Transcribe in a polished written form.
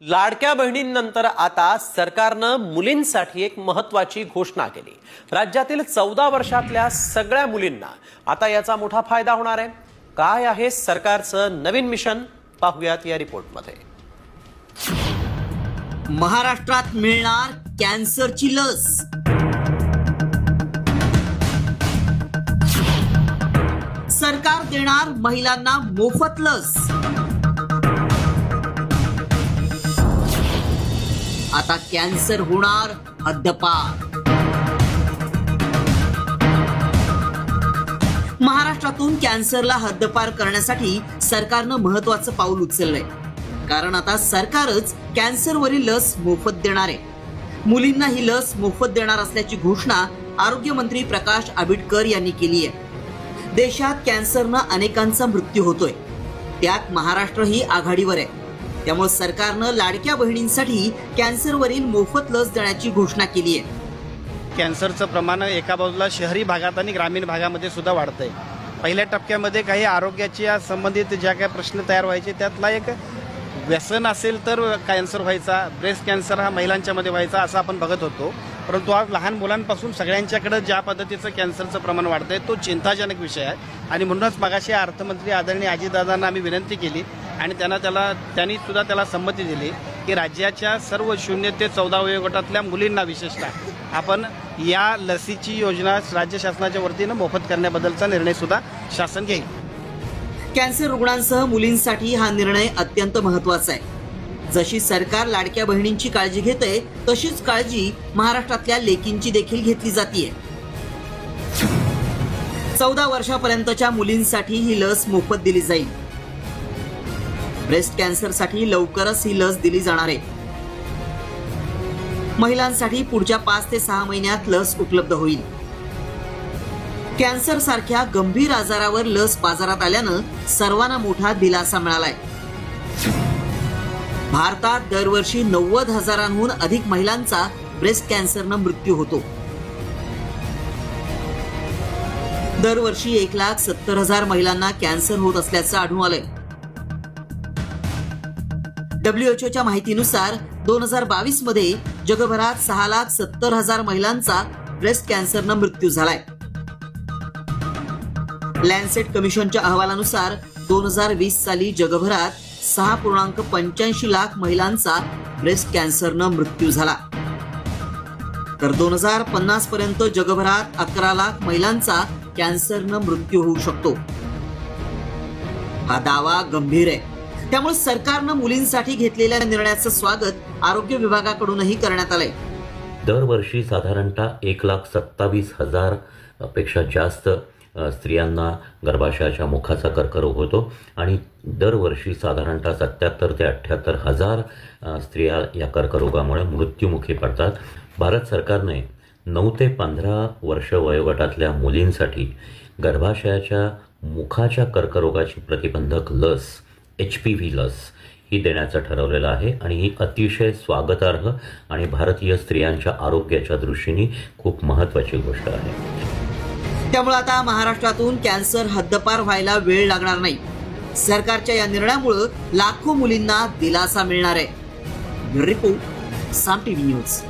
लाडक्या बहिणींनंतर आता सरकारनं मुलींसाठी एक महत्त्वाची घोषणा केली। राज्यातील 14 वर्षातल्या सगळ्या मुलींना आता याचा मोठा फायदा होणार आहे। काय आहे सरकारचं नवीन मिशन, पाहूयात या रिपोर्टमध्ये। महाराष्ट्रात मिळणार कॅन्सरची लस। सरकार देणार महिलांना मोफत लस। आता कॅन्सर होणार हद्दपार। महाराष्ट्रातून कॅन्सरला हद्दपार करण्यासाठी सरकारनं महत्त्वाचं पाऊल उचललंय। कारण आता सरकारच कॅन्सरवरील लस मोफत देणार आहे। मुलींना ही लस मोफत देणार असल्याची घोषणा आरोग्य मंत्री प्रकाश आंबेडकर यांनी केली आहे। देशात कॅन्सरनं अनेकांचा मृत्यू होतोय, त्यात महाराष्ट्रही आघाडीवर आहे। त्यामुळे सरकारनं लाडक्या बहिणींसाठी कॅन्सरवरील मोफत लस देण्याची घोषणा केली आहे। कॅन्सरचं प्रमाण एका बाजूला शहरी भागात आणि ग्रामीण भागामध्ये सुद्धा वाढतंय। पहिल्या टप्प्यामध्ये काही आरोग्याच्या संबंधित ज्या काही प्रश्न तयार व्हायचे त्यातला एक व्यसन असेल तर कॅन्सर व्हायचा, ब्रेस्ट कॅन्सर हा महिलांच्या मध्ये व्हायचा असं आपण बघत होतो। परंतु आज लहान मुलांपासून सगळ्यांच्याकडे ज्या पद्धतीचं कॅन्सरचं प्रमाण वाढतंय तो चिंताजनक विषय आहे। आणि म्हणूनच मगाशी अर्थमंत्री आदरणीय अजितदादांना आम्ही विनंती केली आणि त्यांनी सुद्धा त्याला संमती दिली की राज्याच्या सर्व 0 ते 14 वयोगटातल्या मुलींना विशेषतः आपण या लसीची योजना राज्य शासनाच्या वतीनं मोफत करण्याबद्दलचा निर्णय सुद्धा शासन घेईल। कॅन्सर रुग्णांसह मुलींसाठी हा निर्णय अत्यंत महत्त्वाचा आहे। जशी सरकार लाडक्या बहिणींची काळजी घेते तशीच काळजी महाराष्ट्रातल्या लेकींची देखील घेतली जाते। 14 वर्षापर्यंतच्या मुलींसाठी ही लस मोफत दिली जाईल। ब्रेस्ट कॅन्सरसाठी लवकरच ही लस दिली जाणार आहे। महिलांसाठी पुढच्या 5 ते 6 महिन्यात लस उपलब्ध होईल। कॅन्सर सारख्या गंभीर आजारावर लस बाजारात आल्यानं सर्वांना मोठा दिलासा मिळालाय। भारतात दरवर्षी 90,000हून अधिक महिलांचा ब्रेस्ट कॅन्सरनं मृत्यू होतो। दरवर्षी 1,70,000 महिलांना कॅन्सर होत असल्याचं आढळून आलंय। WHOच्या माहितीनुसार 2022 मध्ये जगभरात 6,70,000 महिलांचा ब्रेस्ट कॅन्सरनं मृत्यू झालाय। लॅन्सेट कमिशनच्या अहवालानुसार 2020 साली जगभरात 6.85 लाख महिलांचा ब्रेस्ट कॅन्सरनं मृत्यू झाला, तर 2050 पर्यंत जगभरात 11 लाख महिलांचा कॅन्सरनं मृत्यू होऊ शकतो। हा दावा गंभीर आहे। त्यामुळे सरकारनं मुलींसाठी घेतलेल्या निर्णयाचं स्वागत आरोग्य विभागाकडूनही करण्यात आलंय। दरवर्षी साधारणतः 1,27,000 पेक्षा जास्त स्त्रियांना गर्भाशयाच्या मुखाचा कर्करोग होतो आणि दरवर्षी साधारणतः 77 ते 78,000 स्त्रिया या कर्करोगामुळे मृत्युमुखी पडतात। भारत सरकारने 9 ते 15 वर्ष वयोगटातल्या मुलींसाठी गर्भाशयाच्या मुखाच्या कर्करोगाची प्रतिबंधक लस HPV लस ही देण्याचं ठरवलेलं आहे आणि ही अतिशय स्वागतार्ह आणि भारतीय स्त्रियांच्या आरोग्याच्या दृष्टीने खूप महत्त्वाची गोष्ट आहे। त्यामुळे आता महाराष्ट्रातून कॅन्सर हद्दपार व्हायला वेळ लागणार नाही। सरकारच्या या निर्णयामुळे लाखो मुलींना दिलासा मिळणार आहे। रिपोर्ट साम टीव्ही न्यूज।